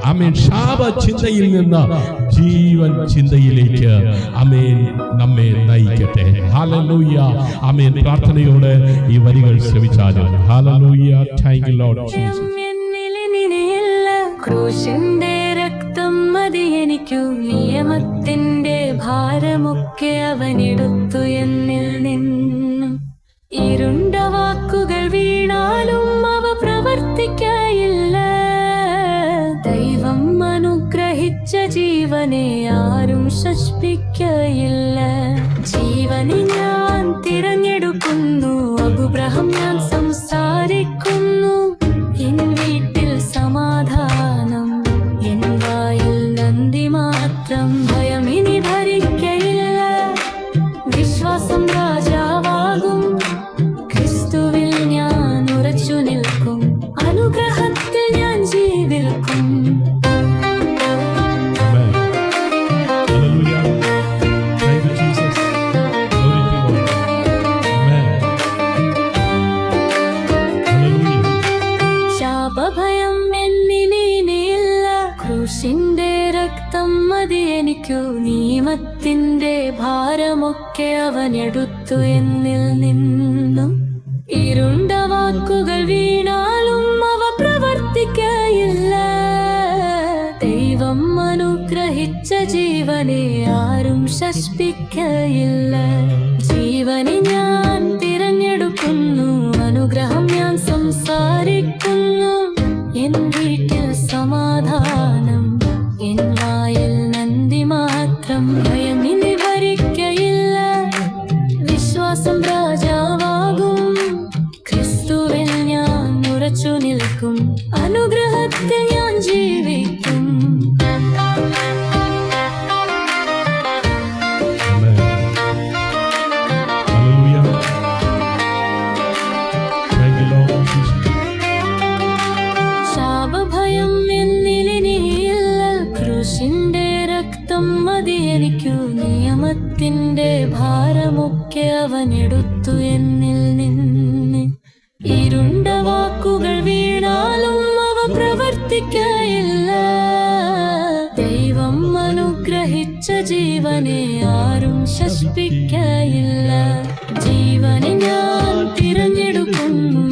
ആമേൻ. ശാപ ചിന്തയിൽ നിന്ന് ജീവൻ ചിന്തയിലേക്ക് ആമേൻ നമ്മെ നയിക്കട്ടെ. ഹല്ലേലൂയ. ആമേൻ. പ്രാർത്ഥനയോടെ ഈ വരികൾ ശ്രവിച്ചാലും. Hallelujah. Thank you Lord Jesus. ക്രൂശിന്റെ രക്തം മതി എനിക്കു, നിയമത്തിന്റെ ഭാരമൊക്കെ അവനെടുത്തു എന്നിൽ നിന്നും. ഇരുണ്ട വാക്കുകൾ വീണാലും അവ പ്രവർത്തിക്കയില്ല. ദൈവം അനുഗ്രഹിച്ച ജീവനെ ആരും ശപിക്കയില്ല. ജീവനെ ഞാൻ തിരഞ്ഞെടുക്കുന്നു, അപുബ്രഹം ഞാൻ സംസാരിക്കുന്നു. എൻ വീട്ടിൽ സമാധാനം, എൻ വായിൽ നന്ദി മാത്രം. ഭയമിനി ഭരിക്കയില്ല, വിശ്വാസം രാജാവാകും. ക്രിസ്തുവിൽ ഞാൻ ഉറച്ചു നിൽക്കും, അനുഗ്രഹത്തിൽ ഞാൻ ജീവിക്കും. ശാപഭയം എന്നിനില്ല, ക്രൂശിന്റെ രക്തം മതി എനിക്കു, നിയമത്തിന്റെ ഭാരമൊക്കെ അവനെടുത്തു എന്നിൽ നിന്നും. ഇരുണ്ട വാക്കുകൾ വീണാലും അവ പ്രവർത്തിക്കയില്ല. ദൈവം അനുഗ്രഹിച്ച ജീവനെ ആരും ശപിക്കയില്ല. ജീവനെ ഞാൻ തിരഞ്ഞെടുക്കുന്നു, അനുഗ്രഹം ഞാൻ സംസാരിക്കുന്നു. എൻ വീട്ടിൽ സമാധാനം, എൻ വായിൽ നന്ദി മാത്രം. ഭയമിനി ഭരിക്കയില്ല, വിശ്വാസം രാജാവാകും. ക്രിസ്തുവിൽ ഞാൻ ഉറച്ചു നിൽക്കും, അനുഗ്രഹത്തിൽ ഞാൻ ജീവിക്കും. ശാപഭയം എന്നിലിനിയില്ല, ക്രൂശിന്റെ രക്തം മതി എനിക്കു, നിയമത്തിന്റെ ഭാരമൊക്കെ അവനെടുത്തു എന്നിൽ നിന്ന്. ഇരുണ്ട വാക്കുകൾ വീണാലും അവ പ്രവർത്തിക്കയില്ല. ദൈവം അനുഗ്രഹിച്ച ജീവനെ ആരും ശപിക്കയില്ല. ജീവനെ ഞാൻ തിരഞ്ഞെടുക്കുന്നു,